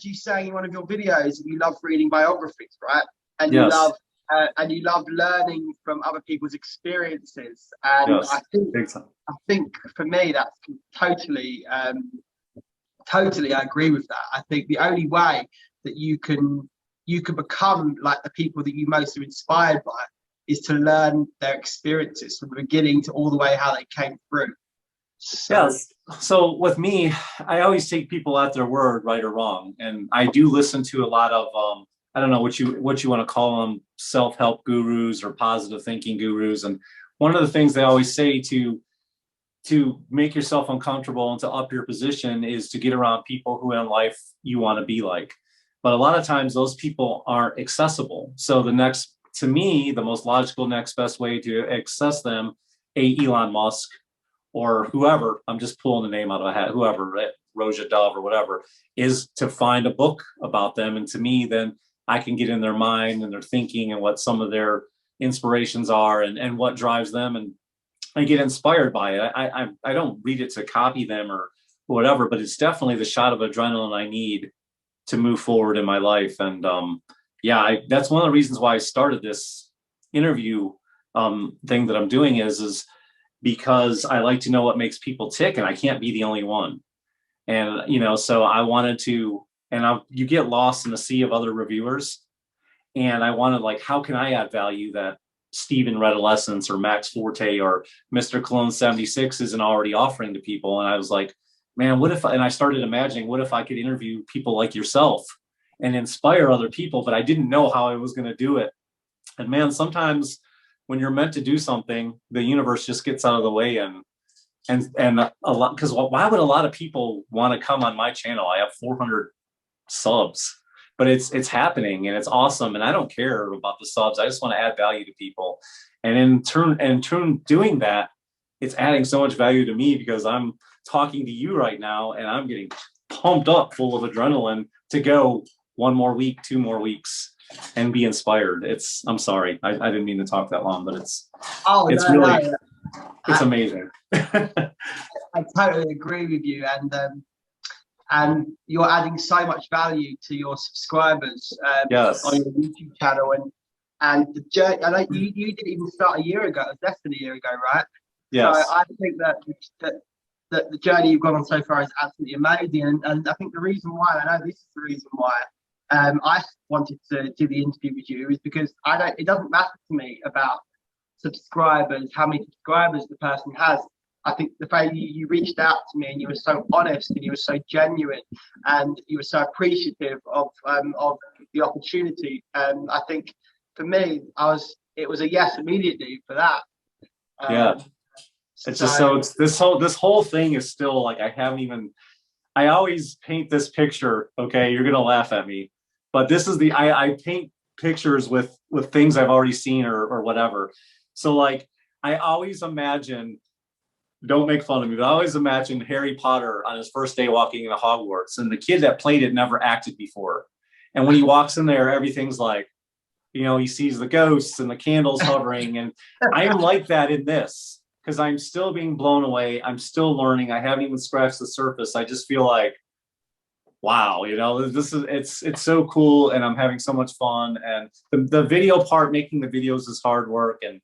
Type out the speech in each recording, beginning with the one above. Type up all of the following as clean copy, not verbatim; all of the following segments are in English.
you saying in one of your videos that you love reading biographies, right? And Yes. you love learning from other people's experiences. And Yes. Big time. I think for me that's totally I agree with that. I think the only way that you can become like the people that you most are inspired by is to learn their experiences from the beginning to all the way how they came through. So Yes. So with me, I always take people at their word, right or wrong. And I do listen to a lot of I don't know what you want to call them, self-help gurus or positive thinking gurus. And one of the things they always say to make yourself uncomfortable and to up your position is to get around people who in life you want to be like. But a lot of times those people aren't accessible. So to me, the most logical next best way to access them, Elon Musk or whoever, I'm just pulling the name out of a hat, whoever, right? Roja Dove or whatever, is to find a book about them. And to me, then I can get in their mind and their thinking and what some of their inspirations are and what drives them. And I get inspired by it. I don't read it to copy them or whatever, but it's definitely the shot of adrenaline I need to move forward in my life. And that's one of the reasons why I started this interview thing that I'm doing is because I like to know what makes people tick, and I can't be the only one. And so I wanted to, you get lost in the sea of other reviewers, and I wanted, like, how can I add value that Steven Redolessence or Max Forte or Mr. Cologne 76 isn't already offering to people? And I was like, man, and I started imagining, what if I could interview people like yourself and inspire other people, but I didn't know how I was going to do it. And man, sometimes when you're meant to do something, the universe just gets out of the way and a lot, because why would a lot of people want to come on my channel? I have 400 subs, but it's happening and it's awesome. And I don't care about the subs. I just want to add value to people. And in turn doing that, it's adding so much value to me because I'm talking to you right now and I'm getting pumped up full of adrenaline to go one more week, 2 more weeks and be inspired. I'm sorry. I didn't mean to talk that long, but it's amazing. I totally agree with you. And you're adding so much value to your subscribers yes. on your YouTube channel. And the journey, I know you didn't even start a year ago. It was less than a year ago, right? Yes. So I think that the journey you've gone on so far is absolutely amazing. And I think the reason why, I know this is the reason why I wanted to do the interview with you, is because it doesn't matter to me about subscribers, how many subscribers the person has. I think the fact you reached out to me and you were so honest and you were so genuine and you were so appreciative of the opportunity. I think for me, it was a yes immediately for that. It's just this whole thing is still like, I always paint this picture. Okay, you're gonna laugh at me, but this is I paint pictures with things I've already seen or whatever. So like I always imagine, don't make fun of me, but I always imagine Harry Potter on his first day walking into Hogwarts, and the kid that played it never acted before. And when he walks in there, everything's like, he sees the ghosts and the candles hovering. And I'm like that in this, because I'm still being blown away. I'm still learning. I haven't even scratched the surface. I just feel like, wow, it's so cool. And I'm having so much fun. And the video part, making the videos is hard work, and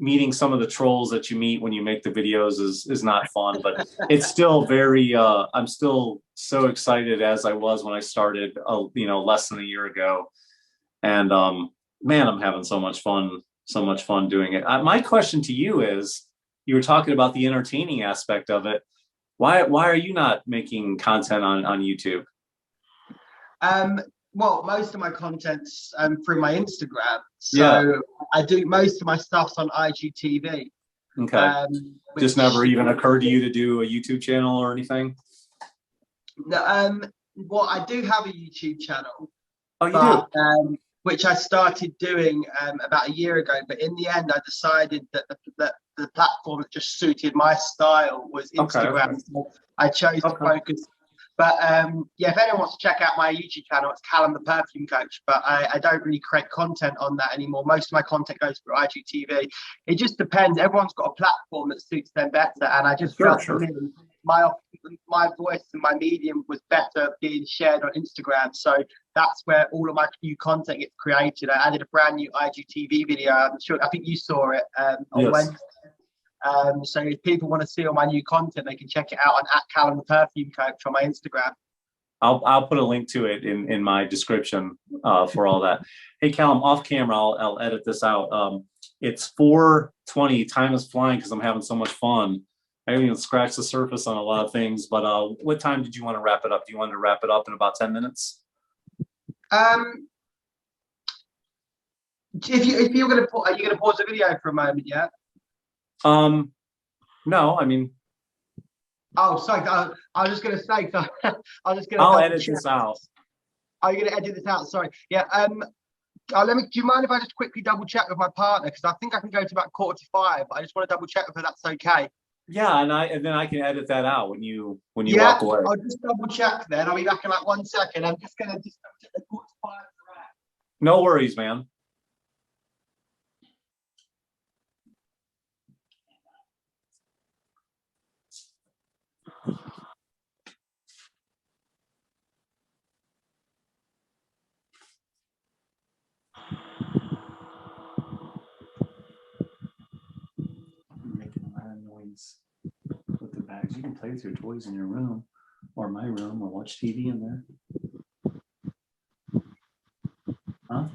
meeting some of the trolls that you meet when you make the videos is not fun, but it's still very, I'm still so excited as I was when I started, less than a year ago. And man, I'm having so much fun doing it. My question to you is, you were talking about the entertaining aspect of it. Why are you not making content on YouTube? Well, most of my content's through my Instagram. So I do most of my stuff's on IGTV. Okay. Just never even occurred to you to do a YouTube channel or anything? No, well, I do have a YouTube channel. Oh, you do? Which I started doing about a year ago. But in the end, I decided that the platform that just suited my style was Instagram. Okay. So I chose to focus. But if anyone wants to check out my YouTube channel, it's Callum the Perfume Coach. But I don't really create content on that anymore. Most of my content goes through IGTV. It just depends. Everyone's got a platform that suits them better. And I just felt for me, my voice and my medium was better being shared on Instagram. So that's where all of my new content gets created. I added a brand new IGTV video. I think you saw it on Wednesday. So if people want to see all my new content, they can check it out on @Callum the Perfume Coach on my Instagram. I'll put a link to it in my description for all that. Hey, Callum, off camera, I'll edit this out. It's 4:20. Time is flying because I'm having so much fun. I haven't even scratched the surface on a lot of things. But what time did you want to wrap it up? Do you want to wrap it up in about 10 minutes? If you're gonna are you gonna pause the video for a moment? Yeah. No, I mean. Oh, sorry. I was just going to say. I'll edit this out. Are you going to edit this out? Sorry. Yeah. Do you mind if I just quickly double check with my partner, because I think I can go to about 4:45. I just want to double check with her that's okay. Yeah, and then I can edit that out when you walk away. I'll just double check then. I'll be back in like 1 second. I'm just going to just double check the 4:45. No worries, man. Making a lot of noise with the bags. You can play with your toys in your room or my room or watch TV in there. Huh?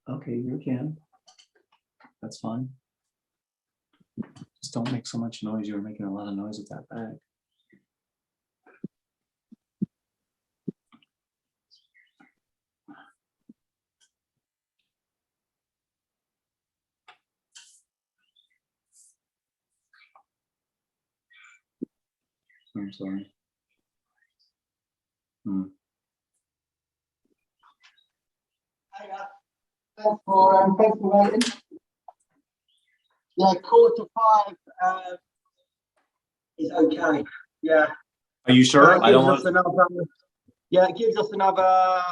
Okay, you can. That's fine. Just don't make so much noise. You were making a lot of noise with that bag. I'm sorry. Thanks for waiting. Yeah, 4:45 is okay. Yeah. Are you sure? I don't want. It gives us another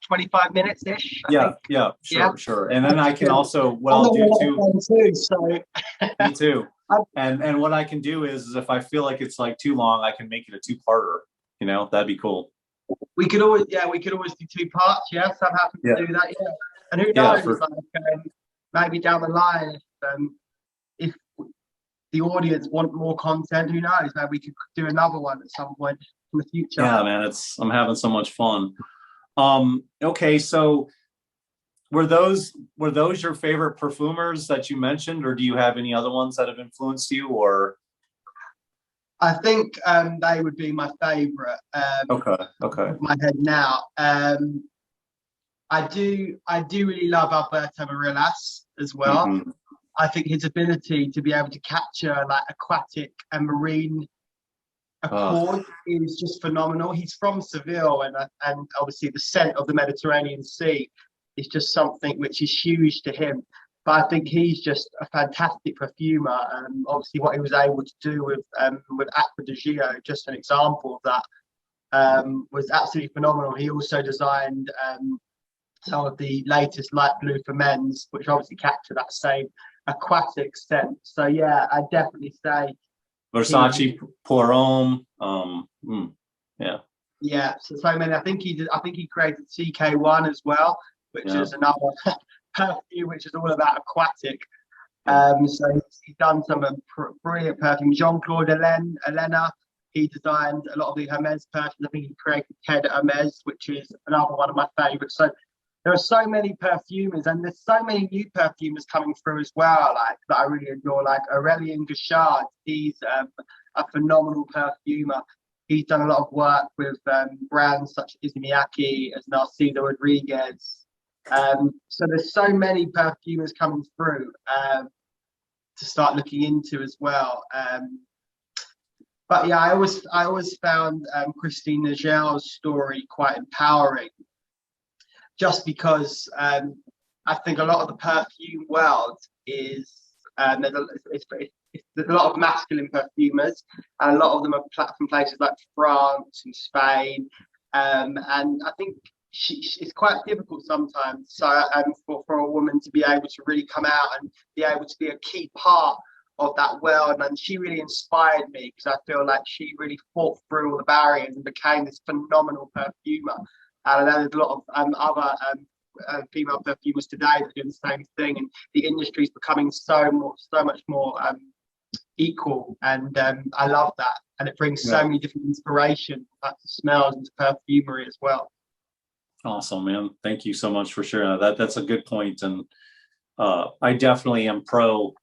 25 minutes ish. Yeah, sure. And then I can also what I'll do too. So. Me too. And what I can do is if I feel like it's like too long, I can make it a 2-parter. That'd be cool. We could always do 2 parts. Yes, I'm happy to do that. Yeah. And who knows? Maybe down the line, if the audience want more content, who knows? Maybe we could do another one at some point in the future. Yeah, man, I'm having so much fun. Okay, so were those your favorite perfumers that you mentioned, or do you have any other ones that have influenced you? Or I think they would be my favorite. Okay. My head now. I do really love Alberto Morillas as well. Mm-hmm. I think his ability to be able to capture like aquatic and marine accord is just phenomenal. He's from Seville, and obviously the scent of the Mediterranean Sea is just something which is huge to him. But I think he's just a fantastic perfumer, and obviously what he was able to do with Acqua di Gio, just an example of that, was absolutely phenomenal. He also designed some of the latest light blue for men's, which obviously capture that same aquatic scent. So yeah, I definitely say Versace, Homme. Yeah. So many. I think he created CK1 as well, which is another perfume which is all about aquatic. So he's done some brilliant perfume. Jean-Claude Elena, he designed a lot of the Hermes perfumes. I think he created Ted Hermes, which is another one of my favorites. So there are so many perfumers, and there's so many new perfumers coming through as well, like that I really adore, like Aurélien Gauchard. He's a phenomenal perfumer. He's done a lot of work with brands such as Miyake, as Narciso Rodriguez. So there's so many perfumers coming through to start looking into as well. But yeah, I always found Christine Nagel's story quite empowering, just because I think a lot of the perfume world is there's a lot of masculine perfumers, and a lot of them are from places like France and Spain, and I think it's quite difficult sometimes. So for a woman to be able to really come out and be able to be a key part that world, and she really inspired me because I feel like she really fought through all the barriers and became this phenomenal perfumer. And I know there's a lot of other female perfumers today that are doing the same thing, and the industry is becoming so much more equal, and I love that, and it brings so many different inspiration to smells and to perfumery as well. Awesome, man. Thank you so much for sharing that. That's a good point. And I definitely am pro,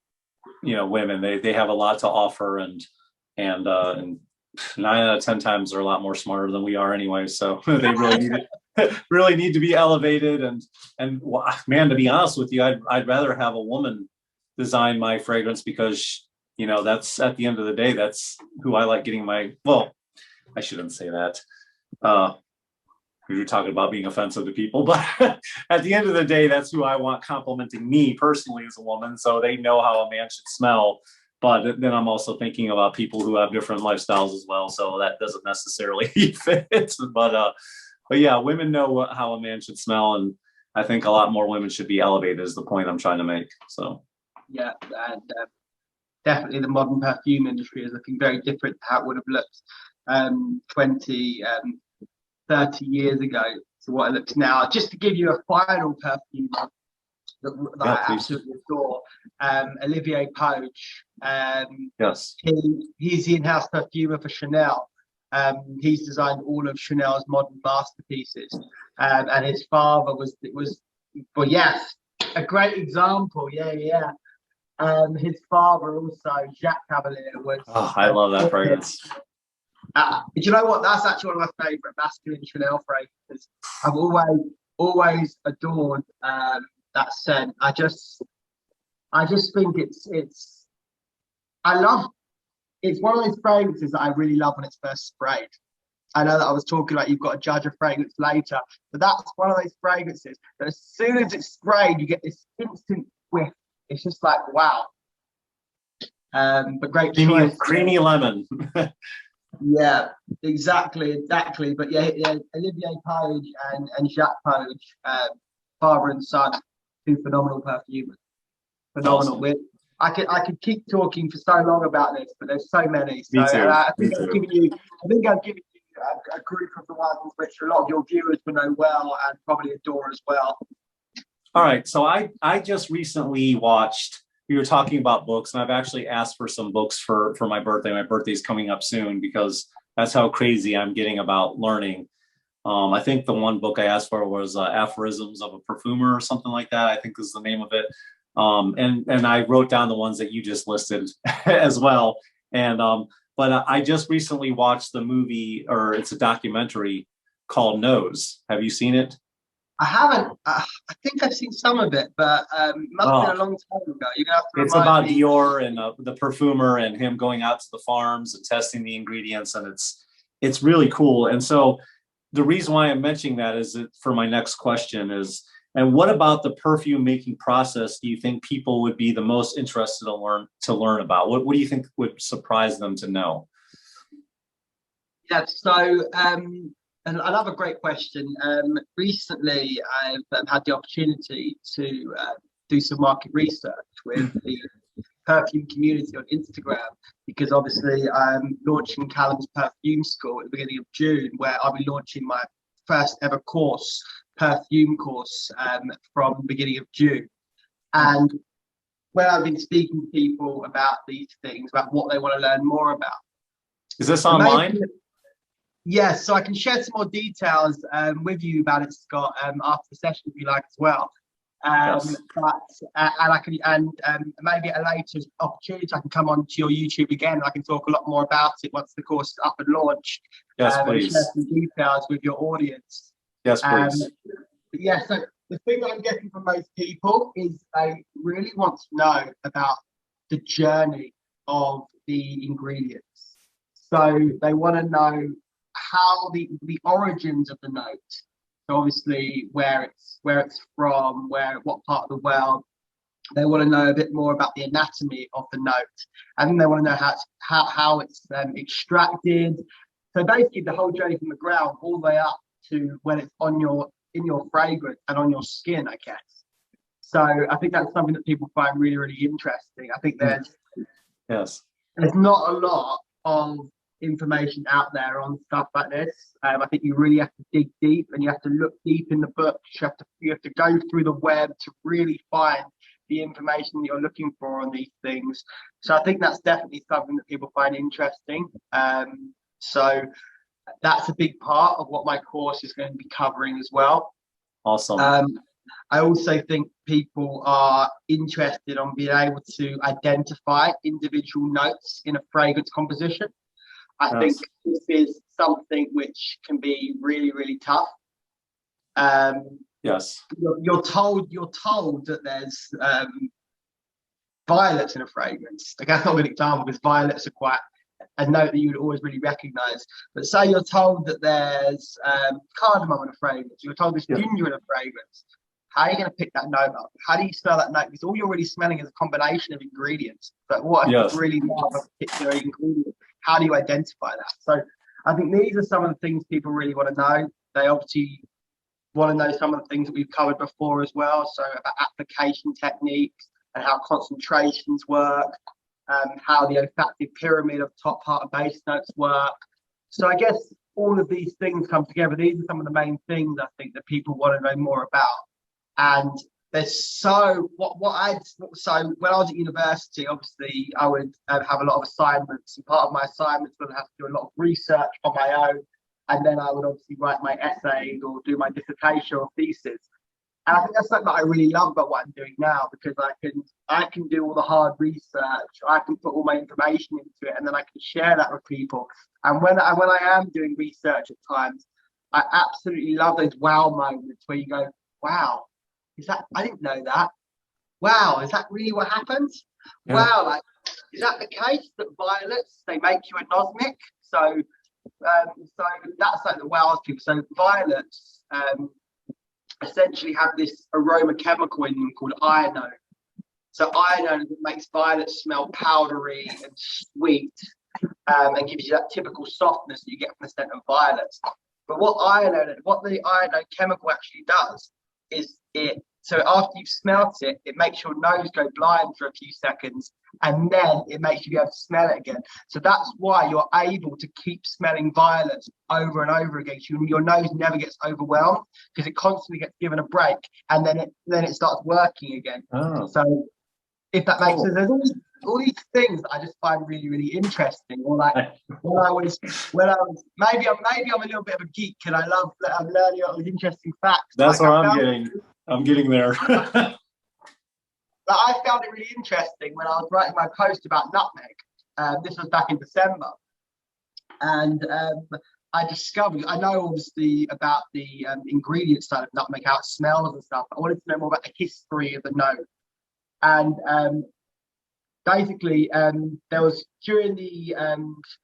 women. They have a lot to offer, and 9 out of 10 times they're a lot more smarter than we are anyway. So they really need to be elevated. And man, to be honest with you, I'd rather have a woman design my fragrance, because that's, at the end of the day, that's who I like getting well, I shouldn't say that. We were talking about being offensive to people, but at the end of the day, that's who I want complimenting me personally as a woman. So they know how a man should smell. But then I'm also thinking about people who have different lifestyles as well. So that doesn't necessarily fit. But yeah, women know how a man should smell. And I think a lot more women should be elevated, is the point I'm trying to make. So yeah, and definitely the modern perfume industry is looking very different to how it would have looked 20, 30 years ago to what it looks now. Just to give you a final perfume that I absolutely adore, Olivier Poge. Yes. He's the in-house perfumer for Chanel. He's designed all of Chanel's modern masterpieces, and his father was yes, a great example. His father also, Jacques Cavalier, was. Oh, I love that fragrance. Do you know what? That's actually one of my favorite masculine Chanel fragrances. I've always adored that scent. I just think it's one of those fragrances that I really love when it's first sprayed. I know that I was talking about you've got to judge a fragrance later, but that's one of those fragrances that as soon as it's sprayed, you get this instant whiff. It's just like, wow. But great choice. Creamy lemon. Yeah, exactly. But yeah, Olivier Poge and Jacques Poge, father and son, two phenomenal perfumers. Phenomenal. Awesome. I could keep talking for so long about this, but there's so many. So Me too. I think I've given you a group of the ones which a lot of your viewers will know well and probably adore as well. All right. So I just recently watched. We were talking about books, and I've actually asked for some books for my birthday. My birthday's coming up soon, because that's how crazy I'm getting about learning. I think the one book I asked for was Aphorisms of a Perfumer or something like that, I think is the name of it. And I wrote down the ones that you just listed as well. And but I just recently watched the movie, or it's a documentary called Nose. Have you seen it? I haven't. I think I've seen some of it, but must have been a long time ago. You're gonna have to. It's about Dior and the perfumer, and him going out to the farms and testing the ingredients, and it's really cool. And so the reason why I'm mentioning that is that for my next question is, and what about the perfume making process do you think people would be the most interested to learn about? What do you think would surprise them to know? Yeah. So. And another great question. Recently, I've had the opportunity to do some market research with the perfume community on Instagram, because obviously I'm launching Callum's Perfume School at the beginning of June, where I'll be launching my first ever course, perfume course, from the beginning of June. And when I've been speaking to people about these things, about what they want to learn more about. Is this online? Yes, so I can share some more details with you about it, Scott, after the session if you like as well. Yes. But and I can maybe at a later opportunity I can come on to your YouTube again. And I can talk a lot more about it once the course is up and launched. Yes, please. And share some details with your audience. Yes, please. But yeah, so the thing that I'm getting from most people is they really want to know about the journey of the ingredients. So they want to know how the origins of the note, so obviously where it's from, what part of the world. They want to know a bit more about the anatomy of the note. I think they want to know how it's extracted. So basically the whole journey from the ground all the way up to when it's in your fragrance and on your skin, I guess. So I think that's something that people find really, really interesting. I think there's Yes. There's not a lot of information out there on stuff like this. I think you really have to dig deep, and you have to look deep in the books. You have to go through the web to really find the information that you're looking for on these things. So I think that's definitely something that people find interesting. So that's a big part of what my course is going to be covering as well. Awesome. I also think people are interested on being able to identify individual notes in a fragrance composition. I think this is something which can be really, really tough. Yes. You're told that there's violets in a fragrance. Like, that's not a good example because violets are quite a note that you would always really recognize. But say you're told that there's cardamom in a fragrance, you're told there's ginger in a fragrance. How are you going to pick that note up? How do you smell that note? Because all you're really smelling is a combination of ingredients. But what if you really love a particular ingredient? How do you identify that? So I think these are some of the things people really want to know. They obviously want to know some of the things that we've covered before as well. So about application techniques and how concentrations work, how the olfactive pyramid of top, heart, and base notes work. So I guess all of these things come together. These are some of the main things I think that people want to know more about. And there's so when I was at university, obviously I would have a lot of assignments, and part of my assignments would have to do a lot of research on my own, and then I would obviously write my essays or do my dissertation or thesis. And I think that's something that I really love about what I'm doing now, because I can do all the hard research, I can put all my information into it, and then I can share that with people. And when I am doing research at times, I absolutely love those wow moments where you go, wow, I didn't know that. Wow, is that really what happens? Yeah. Wow, like, is that the case that violets, they make you anosmic? So that's like the wows people. So violets essentially have this aroma chemical in them called iodine. So iodine makes violets smell powdery and sweet, and gives you that typical softness that you get from the scent of violets. But what the iodine chemical actually does is so after you've smelt it, it makes your nose go blind for a few seconds, and then it makes you be able to smell it again. So that's why you're able to keep smelling violets over and over again. Your nose never gets overwhelmed because it constantly gets given a break, and then it starts working again. Oh. So if that makes sense, there's all these things that I just find really, really interesting. Or like when I was maybe I'm a little bit of a geek and I'm learning all these interesting facts. That's what I'm getting there. But I found it really interesting when I was writing my post about nutmeg. This was back in December, and I discovered, I know obviously about the ingredient side of nutmeg, how it smells and stuff. I wanted to know more about the history of the note. And basically, there was during the, I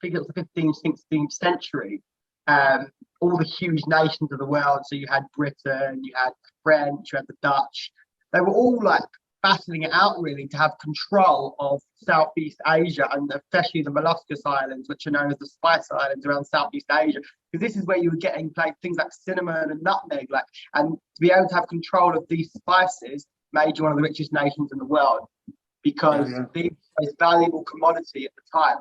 think it was the 15th, 16th century, all the huge nations of the world. So you had Britain, you had French, you had the Dutch. They were all like battling it out really to have control of Southeast Asia, and especially the Molluscous Islands, which are known as the Spice Islands around Southeast Asia, because this is where you were getting like things like cinnamon and nutmeg, and to be able to have control of these spices made you one of the richest nations in the world, because these were a valuable commodity at the time.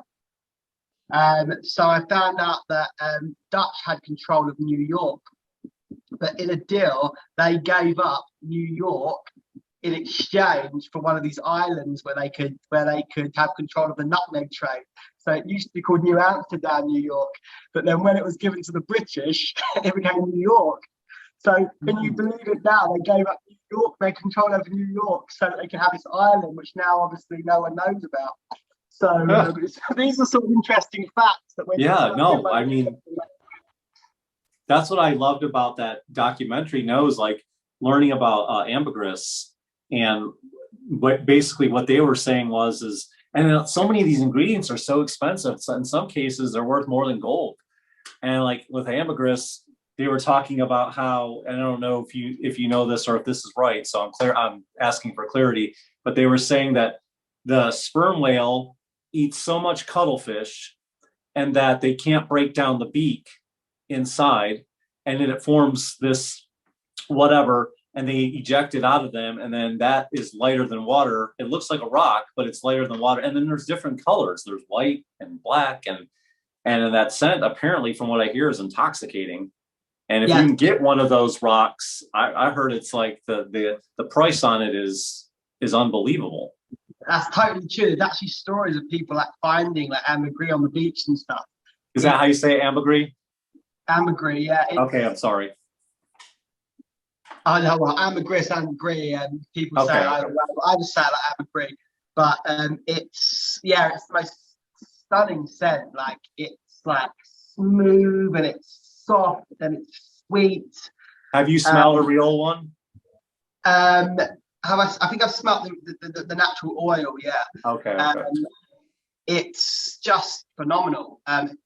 So I found out that Dutch had control of New York, but in a deal, they gave up New York in exchange for one of these islands where they could have control of the nutmeg trade. So it used to be called New Amsterdam, New York, but then when it was given to the British, it became New York. So can you believe it now? They gave up New York, they control over New York so that they can have this island, which now obviously no one knows about. So these are sort of interesting facts that I mean, that's what I loved about that documentary. Like learning about ambergris, and what they were saying and so many of these ingredients are so expensive. So in some cases, they're worth more than gold. And like with ambergris, they were talking about how, and I don't know if you know this or if this is right, so I'm asking for clarity, but they were saying that the sperm whale eats so much cuttlefish and that they can't break down the beak inside, and then it forms this whatever, and they eject it out of them, and then that is lighter than water. It looks like a rock, but it's lighter than water. And then there's different colors. There's white and black, and that scent, apparently, from what I hear, is intoxicating. And if you can get one of those rocks, I heard it's like the price on it is unbelievable. That's totally true. There's actually stories of people like finding like ambergris on the beach and stuff. Is that how you say ambergris? Ambergris, yeah. Okay, I'm sorry. I know, well, ambergris, and people say, I just say it like ambergris, but it's the most stunning scent. Like, it's like smooth and it's soft and it's sweet. Have you smelled a real one? I think I've smelled the natural oil, yeah. Okay. It's just phenomenal.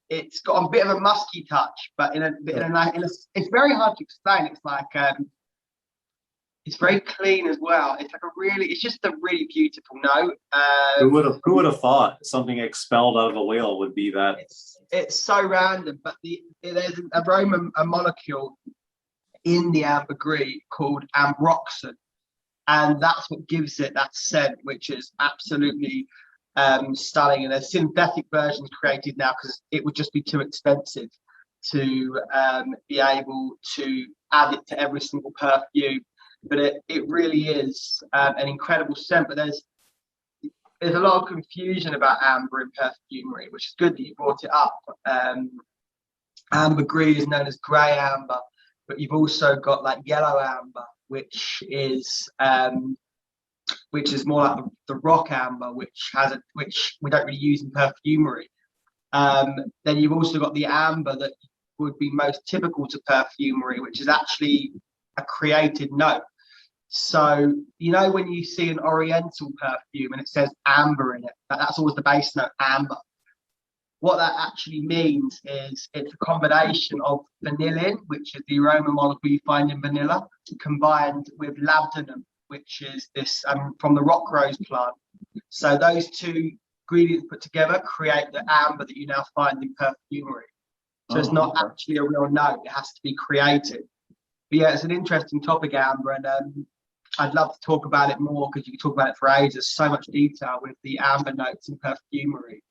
It's got a bit of a musky touch, but it's very hard to explain. It's like it's very clean as well. It's like it's just a really beautiful note. Who would have thought something expelled out of a whale would be that? It's so random, but there's a molecule in the ambergris called ambroxan, and that's what gives it that scent, which is absolutely stunning. And there's synthetic versions created now because it would just be too expensive to be able to add it to every single perfume. But it really is an incredible scent. But there's a lot of confusion about amber in perfumery, which is good that you brought it up. Ambergris is known as grey amber, but you've also got like yellow amber, which is more like the rock amber, which we don't really use in perfumery. Then you've also got the amber that would be most typical to perfumery, which is actually a created note. So, you know, when you see an oriental perfume and it says amber in it, that's always the base note, amber. What that actually means is it's a combination of vanillin, which is the aroma molecule you find in vanilla, combined with labdanum, which is this from the rock rose plant. So those two ingredients put together create the amber that you now find in perfumery. So it's not actually a real note; it has to be created. But yeah, it's an interesting topic, amber, and I'd love to talk about it more because you can talk about it for ages. There's so much detail with the amber notes in perfumery.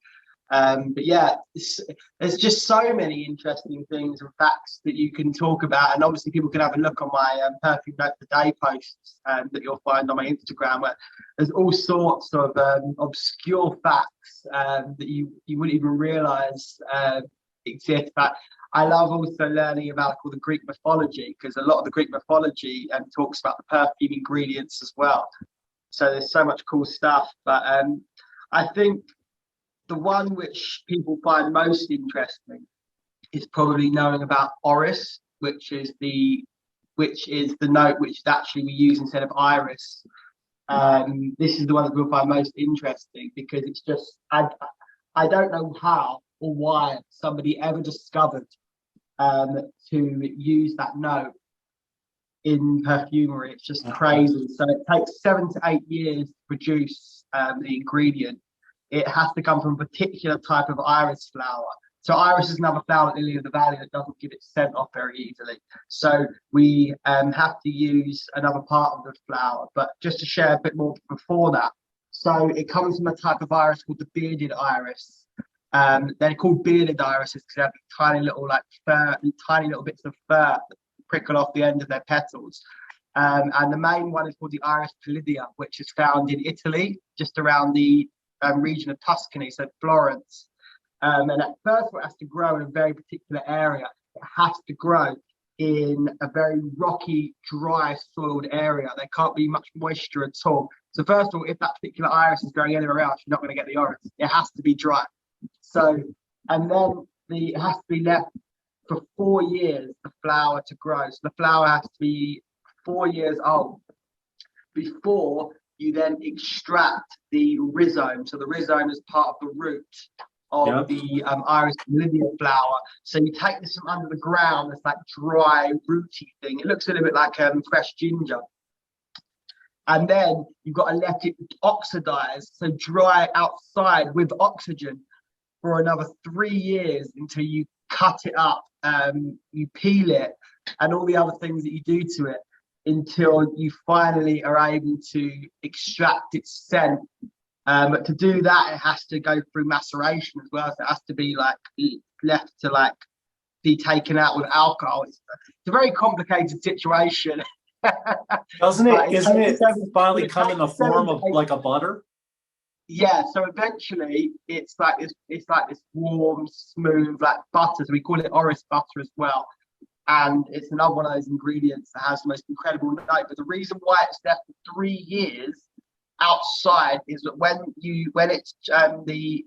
But yeah, there's just so many interesting things and facts that you can talk about, and obviously people can have a look on my perfume note of the day posts that you'll find on my Instagram, where there's all sorts of obscure facts that you wouldn't even realize exist. But I love also learning about all the Greek mythology, because a lot of the Greek mythology talks about the perfume ingredients as well. So there's so much cool stuff. But I think the one which people find most interesting is probably knowing about Oris, which is the note which actually we use instead of iris. This is the one that we'll find most interesting, because it's just I don't know how or why somebody ever discovered to use that note in perfumery. It's just crazy. So it takes 7 to 8 years to produce the ingredient. It has to come from a particular type of iris flower. So iris is another flower at Lily of the Valley that doesn't give its scent off very easily. So we have to use another part of the flower. But just to share a bit more before that, so it comes from a type of iris called the bearded iris. They're called bearded irises because they have tiny little tiny little bits of fur that prickle off the end of their petals. And the main one is called the Iris pallidea, which is found in Italy, just around the region of Tuscany, so Florence. And at first, it has to grow in a very particular area. It has to grow in a very rocky, dry, soiled area. There can't be much moisture at all. So first of all, if that particular iris is growing anywhere else, you're not going to get the orange. It has to be dry. So, and then it has to be left for 4 years, the flower to grow. So the flower has to be 4 years old before you then extract the rhizome. So the rhizome is part of the root of the Iris pallidea flower. So you take this from under the ground, this like dry, rooty thing. It looks a little bit like fresh ginger. And then you've got to let it oxidize, so dry outside with oxygen for another 3 years until you cut it up, you peel it, and all the other things that you do to it. until you finally are able to extract its scent. But to do that, it has to go through maceration as well. So it has to be like left to like be taken out with alcohol. It's a very complicated situation. Doesn't it? Isn't it It finally come in the takes form 7 to of 8 like a butter? Yeah, so eventually it's like this warm, smooth, like butter. So we call it orris butter as well. And it's another one of those ingredients that has the most incredible note. But the reason why it's there for 3 years outside is that when it's the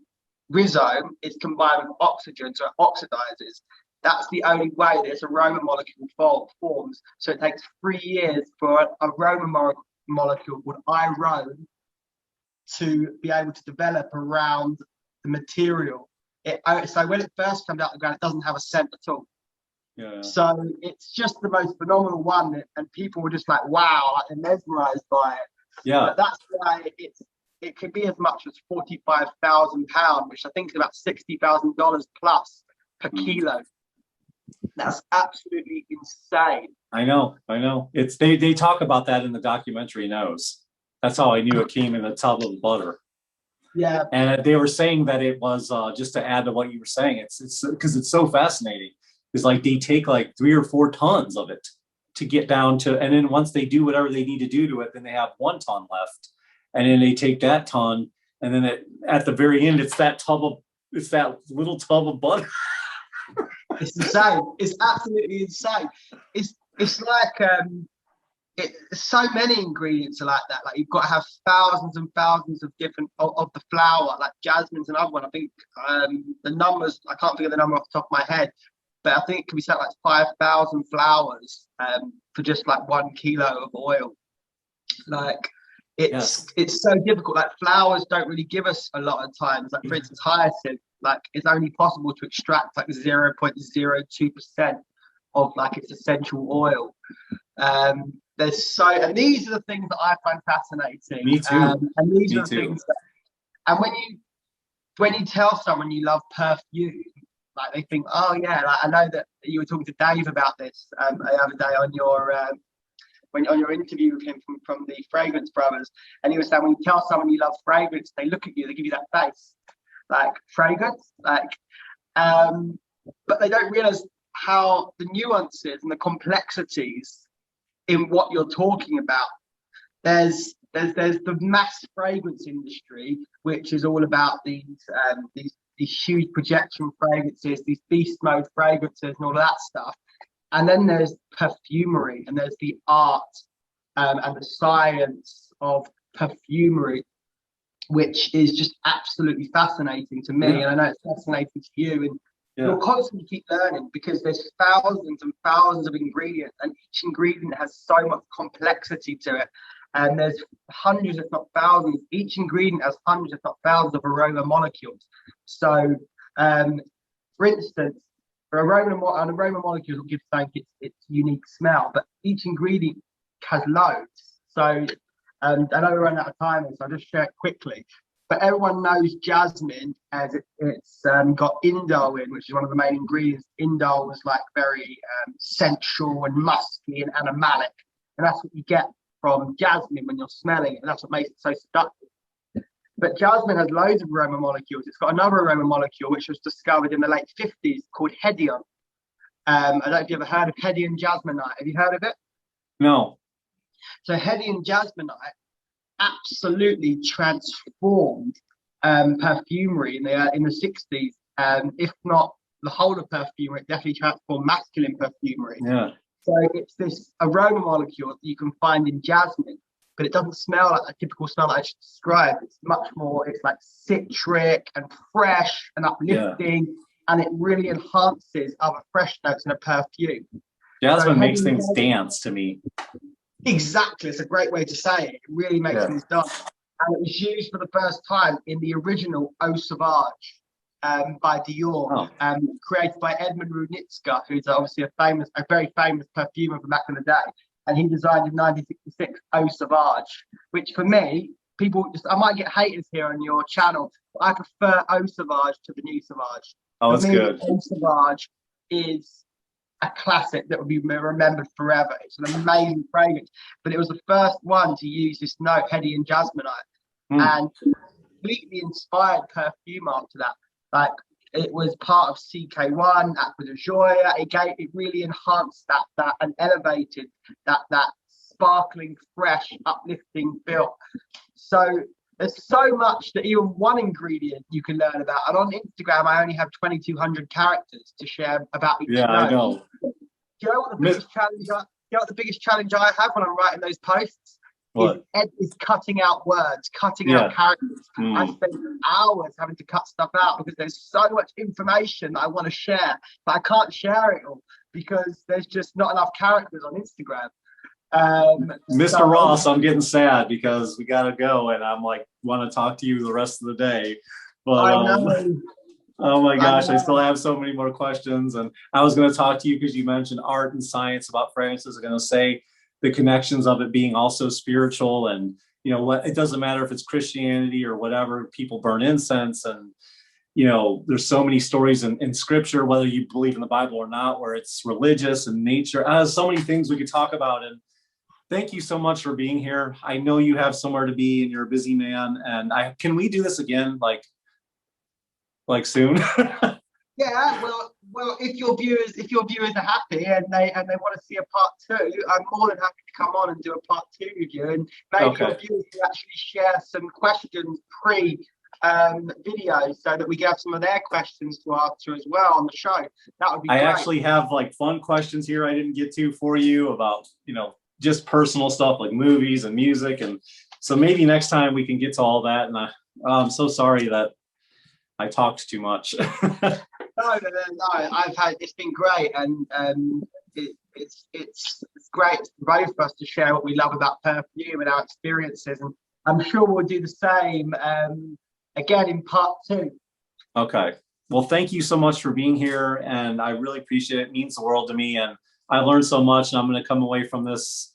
rhizome is combined with oxygen, so it oxidizes. That's the only way this aroma molecule forms. So it takes 3 years for an aroma molecule called irone to be able to develop around the material. So when it first comes out of the ground, it doesn't have a scent at all. Yeah. So it's just the most phenomenal one, and people were just like, "Wow!" Like, they're mesmerized by it. Yeah. But that's why it could be as much as £45,000, which I think is about $60,000 plus per kilo. That's absolutely insane. I know. It's they talk about that in the documentary Nose. That's how I knew it came in a tub of butter. Yeah. And they were saying that it was just to add to what you were saying. It's because it's so fascinating. It's like they take like 3 or 4 tons of it to get down to, and then once they do whatever they need to do to it, then they have 1 ton left, and then they take that ton, and then at the very end, it's that little tub of butter. It's insane. It's absolutely insane. It's like so many ingredients are like that. Like you've got to have thousands and thousands of different of the flower. Like jasmine's another one. I think the numbers, I can't think of the number off the top of my head, but I think it can be something like 5,000 flowers for just like 1 kilo of oil. Like it's so difficult. Like flowers don't really give us a lot of times. Like for instance, hyacinth, like it's only possible to extract like 0.02% of like its essential oil. And these are the things that I find fascinating. Me too. And these are the things that, and when you tell someone you love perfume, like they think, oh yeah, like I know that you were talking to Dave about this the other day on your on your interview with him from the Fragrance Brothers, and he was saying when you tell someone you love fragrance, they look at you, they give you that face, like fragrance, like, but they don't realize how the nuances and the complexities in what you're talking about. There's the mass fragrance industry, which is all about these huge projection fragrances, these beast mode fragrances and all of that stuff. And then there's perfumery, and there's the art and the science of perfumery, which is just absolutely fascinating to me. And I know it's fascinating to you. And you'll constantly keep learning because there's thousands and thousands of ingredients, and each ingredient has so much complexity to it. And there's hundreds, if not thousands. Each ingredient has hundreds, if not thousands, of aroma molecules. So, for instance, an aroma molecule will give something its unique smell, but each ingredient has loads. So, I know we're running out of time, so I'll just share it quickly. But everyone knows jasmine as it's got indole in, which is one of the main ingredients. Indole is like very sensual and musky and animalic, and that's what you get from jasmine when you're smelling it, and that's what makes it so seductive. But jasmine has loads of aroma molecules. It's got another aroma molecule which was discovered in the late 50s called hedion. I don't know if you've ever heard of hedion jasminite. Have you heard of it? No. So hedion jasminite absolutely transformed perfumery in the 60s. If not the whole of perfumery, it definitely transformed masculine perfumery. Yeah. So it's this aroma molecule that you can find in jasmine, but it doesn't smell like a typical smell that I just described. It's much more, it's like citric and fresh and uplifting, and it really enhances other fresh notes in a perfume. Jasmine makes things dance to me. Exactly. It's a great way to say it. It really makes things dance. And it was used for the first time in the original Eau Sauvage by Dior, created by Edmund Rudnitska, who's obviously a very famous perfumer from back in the day. And he designed in 1966 Eau Sauvage, which for me, I might get haters here on your channel, but I prefer Eau Sauvage to the new Sauvage. Oh, it's good. Eau Sauvage is a classic that would be remembered forever. It's an amazing fragrance, but it was the first one to use this note, heady and jasminite, and completely inspired Perfume after that. Like, it was part of CK1, Aqua de Joya. It really enhanced that and elevated that sparkling, fresh, uplifting feel. So there's so much that even one ingredient you can learn about. And on Instagram, I only have 2,200 characters to share about each note. I know. Do you know what the biggest challenge? You know what the biggest challenge I have when I'm writing those posts? What? Is cutting out words, cutting out characters. I spend hours having to cut stuff out because there's so much information that I want to share, but I can't share it all because there's just not enough characters on Instagram. Mr. Ross, I'm getting sad because we gotta go, and I'm like want to talk to you the rest of the day. But I know. Oh my gosh, I still have so many more questions, and I was going to talk to you because you mentioned art and science about fragrances. I'm going to say the connections of it being also spiritual, and you know what, it doesn't matter if it's Christianity or whatever. People burn incense, and you know there's so many stories in scripture, whether you believe in the Bible or not, where it's religious and nature. So many things we could talk about. And thank you so much for being here. I know you have somewhere to be and you're a busy man, and can we do this again like soon? Yeah, well, if your viewers are happy and they want to see a part 2, I'm more than happy to come on and do a part 2 with you, and maybe your viewers can actually share some questions video so that we can have some of their questions to answer as well on the show. That would be great. I actually have like fun questions here I didn't get to for you about, you know, just personal stuff like movies and music, and so maybe next time we can get to all that. And I'm so sorry that I talked too much. No. It's been great, and it's great for both of us to share what we love about perfume and our experiences, and I'm sure we'll do the same again in part 2. Okay. Well, thank you so much for being here, and I really appreciate it. It means the world to me, and I learned so much, and I'm going to come away from this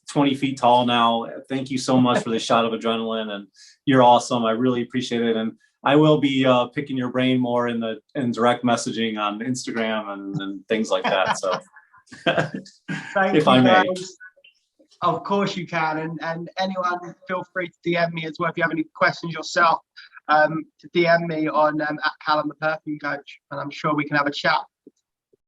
20 feet tall now. Thank you so much for the shot of adrenaline, and you're awesome. I really appreciate it. And I will be picking your brain more in direct messaging on Instagram and things like that. So if I may. Of course you can. And anyone, feel free to DM me as well if you have any questions yourself, to DM me on at Callum the Perfume Coach, and I'm sure we can have a chat.